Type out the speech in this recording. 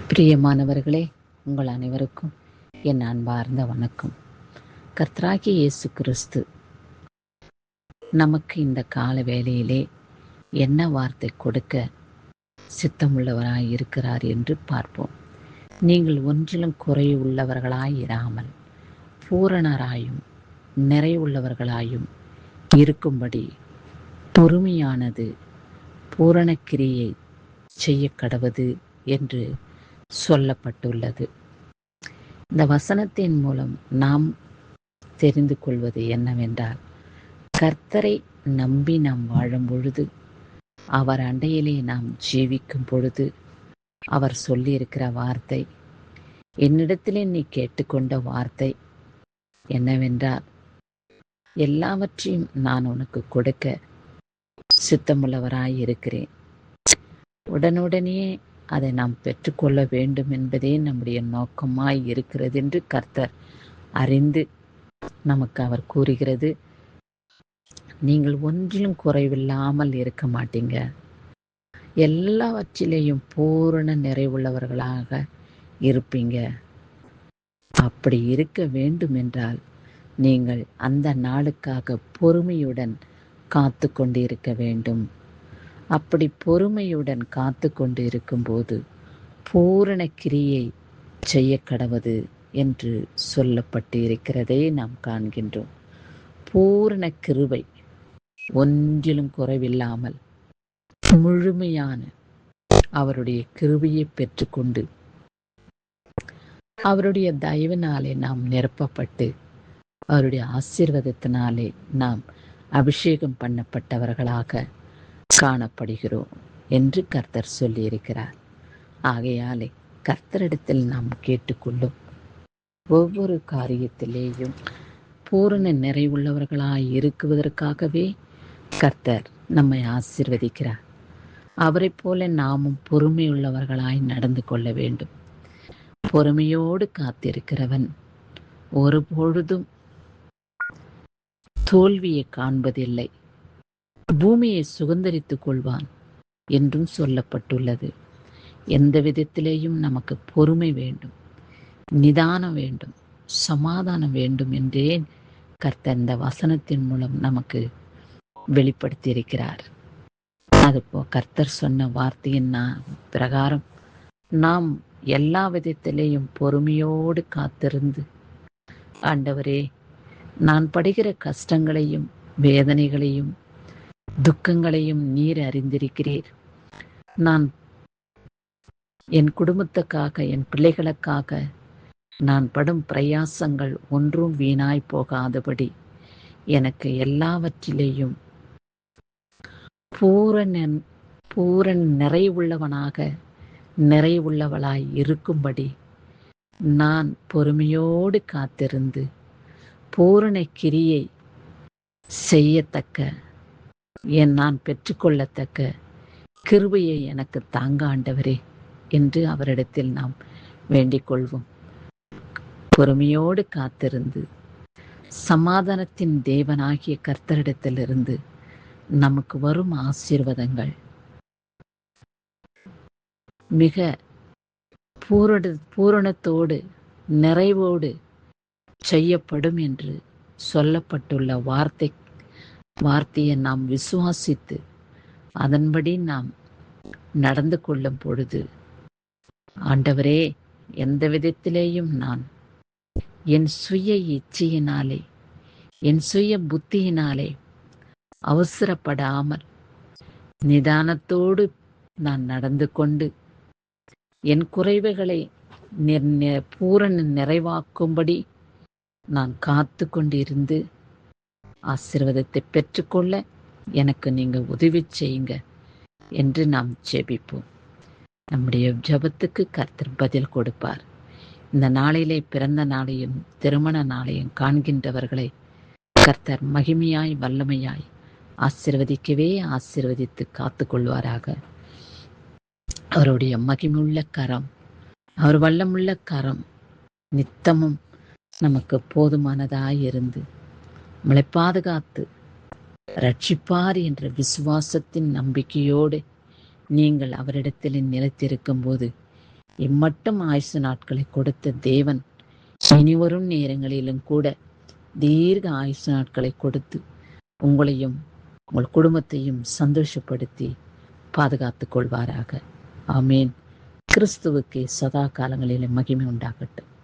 பிரியமானவர்களே, உங்கள் அனைவருக்கும் என் அன்பார்ந்த வணக்கம். கர்த்தராகிய இயேசு கிறிஸ்து நமக்கு இந்த கால வேளையிலே என்ன வார்த்தை கொடுக்க சித்தமுள்ளவராய் இருக்கிறார் என்று பார்ப்போம். நீங்கள் ஒன்றிலும் குறைவுள்ளவர்களாய் இராமல் பூரணராயும் நிறைவுள்ளவர்களாயும் இருக்கும்படி பொறுமையானது பூரண கிரியை செய்ய கடவது என்று சொல்லப்பட்டுள்ளது. இந்த வசனத்தின் மூலம் நாம் தெரிந்து கொள்வது என்னவென்றால், கர்த்தரை நம்பி நாம் வாழும் பொழுது, அவர் அண்டையிலே நாம் ஜீவிக்கும் பொழுது, அவர் சொல்லியிருக்கிற வார்த்தை, என்னிடத்திலே நீ கேட்டுக்கொண்ட வார்த்தை என்னவென்றால், எல்லாவற்றையும் நான் உனக்கு கொடுக்க சித்தமுள்ளவராய் இருக்கிறேன். உடனுடனே அதை நாம் பெற்றுக்கொள்ள வேண்டும் என்பதே நம்முடைய நோக்கமாய் இருக்கிறது என்று கர்த்தர் அறிந்து நமக்கு அவர் கூறுகிறது. நீங்கள் ஒன்றிலும் குறைவில்லாமல் இருக்க மாட்டீங்க, எல்லாவற்றிலேயும் பூரண நிறைவுள்ளவர்களாக இருப்பீங்க. அப்படி இருக்க வேண்டும் என்றால் நீங்கள் அந்த நாளுக்காக பொறுமையுடன் காத்து கொண்டு இருக்க வேண்டும். அப்படி பொறுமையுடன் காத்து கொண்டு இருக்கும்போது பூரண கிரியை செய்ய கடவது என்று சொல்லப்பட்டு இருக்கிறதை நாம் காண்கின்றோம். பூரண கிருபை, ஒன்றிலும் குறைவில்லாமல் முழுமையான அவருடைய கிருபையை பெற்றுக்கொண்டு அவருடைய தயவினாலே நாம் நிரப்பப்பட்டு அவருடைய ஆசீர்வாதத்தினாலே நாம் அபிஷேகம் பண்ணப்பட்டவர்களாக காணப்படுகிறோம் என்று கர்த்தர் சொல்லியிருக்கிறார். ஆகையாலே கர்த்தரிடத்தில் நாம் கேட்டுக்கொள்ளும் ஒவ்வொரு காரியத்திலேயும் பூரண நிறைவுள்ளவர்களாய் இருக்குவதற்காகவே கர்த்தர் நம்மை ஆசீர்வதிக்கிறார். அவரை போல நாமும் பொறுமையுள்ளவர்களாய் நடந்து கொள்ள வேண்டும். பொறுமையோடு காத்திருக்கிறவன் ஒருபொழுதும் தோல்வியை காண்பதில்லை, பூமியை சுதந்தரித்துக் கொள்வான் என்றும் சொல்லப்பட்டுள்ளது. எந்த விதத்திலேயும் நமக்கு பொறுமை வேண்டும், நிதானம் வேண்டும், சமாதானம் வேண்டும் என்றே கர்த்தர் இந்த வசனத்தின் மூலம் நமக்கு வெளிப்படுத்தியிருக்கிறார். அதுபோ கர்த்தர் சொன்ன வார்த்தையின் பிரகாரம் நாம் எல்லா விதத்திலேயும் பொறுமையோடு காத்திருந்து, ஆண்டவரே, நான் படுகிற கஷ்டங்களையும் வேதனைகளையும் துக்கங்களையும் நீர் அறிந்திருக்கிறீர். நான் என் குடும்பத்துக்காக, என் பிள்ளைகளுக்காக நான் படும் பிரயாசங்கள் ஒன்றும் வீணாய் போகாதபடி எனக்கு எல்லாவற்றிலேயும் பூரண நிறைவுள்ளவளாய் இருக்கும்படி நான் பொறுமையோடு காத்திருந்து பூரண கிரியை செய்யத்தக்க நான் பெற்றுக்கொள்ளத்தக்க கிருபையை எனக்கு தாங்க ஆண்டவரே என்று அவரிடத்தில் நாம் வேண்டிக் கொள்வோம். பொறுமையோடு காத்திருந்து சமாதானத்தின் தேவனாகிய கர்த்தரிடத்திலிருந்து நமக்கு வரும் ஆசீர்வாதங்கள் மிக பூரணத்தோடு நிறைவோடு செய்யப்படும் என்று சொல்லப்பட்டுள்ள வார்த்தையை நாம் விசுவாசித்து அதன்படி நாம் நடந்து கொள்ளும் பொழுது, ஆண்டவரே, எந்த விதத்திலேயும் நான் என் சுய இச்சையினாலே, என் சுய புத்தியினாலே அவசரப்படாமல் நிதானத்தோடு நான் நடந்து கொண்டு என் குறைவுகளை பூரண நிறைவாக்கும்படி நான் காத்து கொண்டிருந்து ஆசீர்வாதத்தை பெற்றுக்கொள்ள எனக்கு நீங்கள் உதவி செய்யுங்க என்று நாம் ஜெபிப்போம். நம்முடைய ஜெபத்துக்கு கர்த்தர் பதில் கொடுப்பார். இந்த நாளிலே பிறந்த நாளையும் திருமண நாளையும் காண்கின்றவர்களை கர்த்தர் மகிமையாய் வல்லமையாய் ஆசீர்வதிக்கவே ஆசீர்வதித்து காத்து கொள்வாராக. அவருடைய மகிமுள்ள கரம், அவர் வல்லமுள்ள கரம் நித்தமும் நமக்கு போதுமானதாய் இருந்து நம்மளை பாதுகாத்து ரட்சிப்பார் என்ற விசுவாசத்தின் நம்பிக்கையோடு நீங்கள் அவரிடத்தில் நிலைத்திருக்கும் போது இம்மட்டும் ஆயுசு நாட்களை கொடுத்த தேவன் இனிவரும் நேரங்களிலும் கூட தீர்க்க ஆயுசு நாட்களை கொடுத்து உங்களையும் உங்கள் குடும்பத்தையும் சந்தோஷப்படுத்தி பாதுகாத்துக் கொள்வாராக. ஆமேன். கிறிஸ்துவுக்கு சதா காலங்களிலே மகிமை உண்டாகட்டும்.